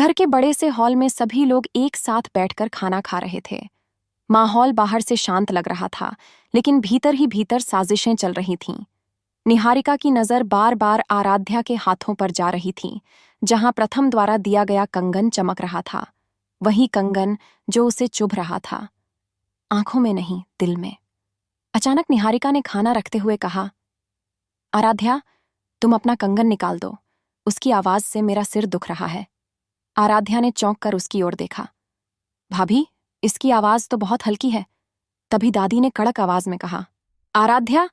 घर के बड़े से हॉल में सभी लोग एक साथ बैठकर खाना खा रहे थे। माहौल बाहर से शांत लग रहा था, लेकिन भीतर ही भीतर साजिशें चल रही थीं। निहारिका की नजर बार बार आराध्या के हाथों पर जा रही थी, जहां प्रथम द्वारा दिया गया कंगन चमक रहा था, वही कंगन जो उसे चुभ रहा था, आंखों में नहीं, दिल में। अचानक निहारिका ने खाना रखते हुए कहा, आराध्या, तुम अपना कंगन निकाल दो। उसकी आवाज से मेरा सिर दुख रहा है। आराध्या ने चौंक कर उसकी ओर देखा। भाभी, इसकी आवाज तो बहुत हल्की है। तभी दादी ने कड़क आवाज में कहा, आराध्या,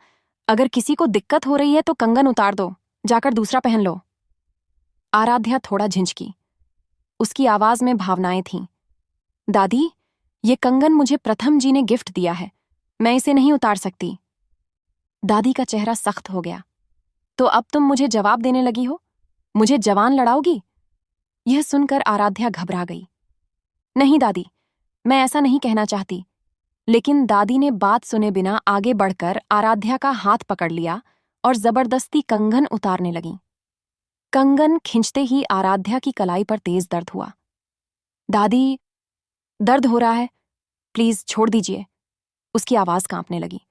अगर किसी को दिक्कत हो रही है तो कंगन उतार दो, जाकर दूसरा पहन लो। आराध्या थोड़ा झिझकी। उसकी आवाज में भावनाएं थीं। दादी, ये कंगन मुझे प्रथम जी ने गिफ्ट दिया है, मैं इसे नहीं उतार सकती। दादी का चेहरा सख्त हो गया। तो अब तुम मुझे जवाब देने लगी हो? मुझे जवान लड़ाओगी? यह सुनकर आराध्या घबरा गई। नहीं दादी, मैं ऐसा नहीं कहना चाहती। लेकिन दादी ने बात सुने बिना आगे बढ़कर आराध्या का हाथ पकड़ लिया और जबरदस्ती कंगन उतारने लगी। कंगन खींचते ही आराध्या की कलाई पर तेज दर्द हुआ। दादी, दर्द हो रहा है, प्लीज छोड़ दीजिए। उसकी आवाज कांपने लगी।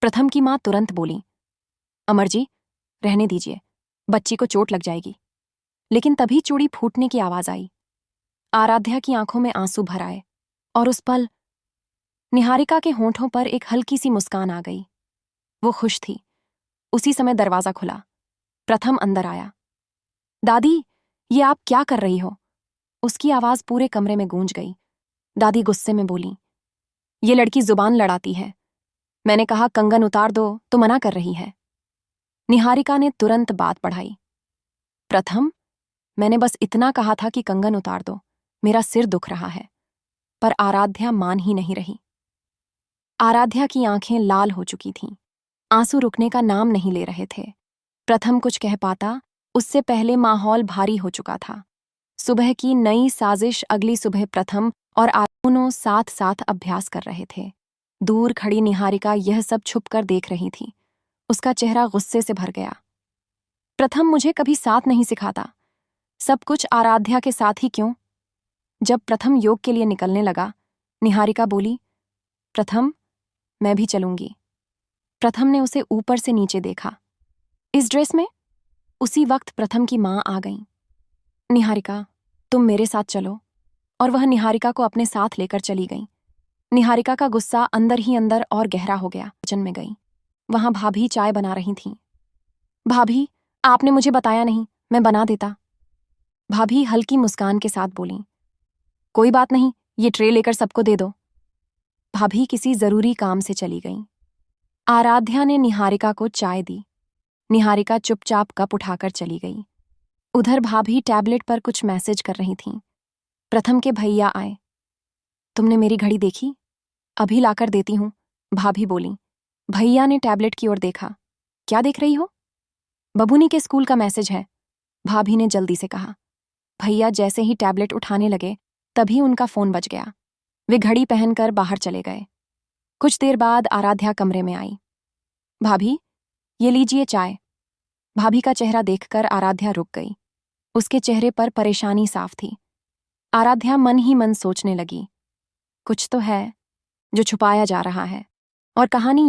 प्रथम की मां तुरंत बोली, अमर जी, रहने दीजिए, बच्ची को चोट लग जाएगी। लेकिन तभी चूड़ी फूटने की आवाज आई। आराध्या की आंखों में आंसू भर आए और उस पल निहारिका के होंठों पर एक हल्की सी मुस्कान आ गई। वो खुश थी। उसी समय दरवाजा खुला। प्रथम अंदर आया। दादी, ये आप क्या कर रही हो? उसकी आवाज पूरे कमरे में गूंज गई। दादी गुस्से में बोली, ये लड़की जुबान लड़ाती है। मैंने कहा कंगन उतार दो तो मना कर रही है। निहारिका ने तुरंत बात बढ़ाई। प्रथम, मैंने बस इतना कहा था कि कंगन उतार दो, मेरा सिर दुख रहा है। पर आराध्या मान ही नहीं रही। आराध्या की आंखें लाल हो चुकी थीं। आंसू रुकने का नाम नहीं ले रहे थे। प्रथम कुछ कह पाता, उससे पहले माहौल भारी हो चुका था। सुबह की नई साजिश अगली सुबह प्रथम और दोनों साथ साथ अभ्यास कर रहे थे। दूर खड़ी निहारिका यह सब छुपकर देख रही थी। उसका चेहरा गुस्से से भर गया। प्रथम मुझे कभी साथ नहीं सिखाता, सब कुछ आराध्या के साथ ही क्यों? जब प्रथम योग के लिए निकलने लगा, निहारिका बोली, प्रथम, मैं भी चलूंगी। प्रथम ने उसे ऊपर से नीचे देखा। इस ड्रेस में? उसी वक्त प्रथम की मां आ गईं। निहारिका, तुम मेरे साथ चलो। और वह निहारिका को अपने साथ लेकर चली गईं। निहारिका का गुस्सा अंदर ही अंदर और गहरा हो गया। किचन में गई। वहां भाभी चाय बना रही थीं। भाभी, आपने मुझे बताया नहीं, मैं बना देता। भाभी हल्की मुस्कान के साथ बोली, कोई बात नहीं, ये ट्रे लेकर सबको दे दो। भाभी किसी जरूरी काम से चली गईं। आराध्या ने निहारिका को चाय दी। निहारिका चुपचाप कप उठाकर चली गई। उधर भाभी टैबलेट पर कुछ मैसेज कर रही थीं। प्रथम के भैया आए। तुमने मेरी घड़ी देखी? अभी लाकर देती हूं, भाभी बोली। भैया ने टैबलेट की ओर देखा। क्या देख रही हो? बबूनी के स्कूल का मैसेज है, भाभी ने जल्दी से कहा। भैया जैसे ही टैबलेट उठाने लगे, तभी उनका फोन बज गया। वे घड़ी पहनकर बाहर चले गए। कुछ देर बाद आराध्या कमरे में आई। भाभी, ये लीजिए चाय। भाभी का चेहरा देखकर आराध्या रुक गई। उसके चेहरे पर परेशानी साफ थी। आराध्या मन ही मन सोचने लगी, कुछ तो है जो छुपाया जा रहा है, और कहानी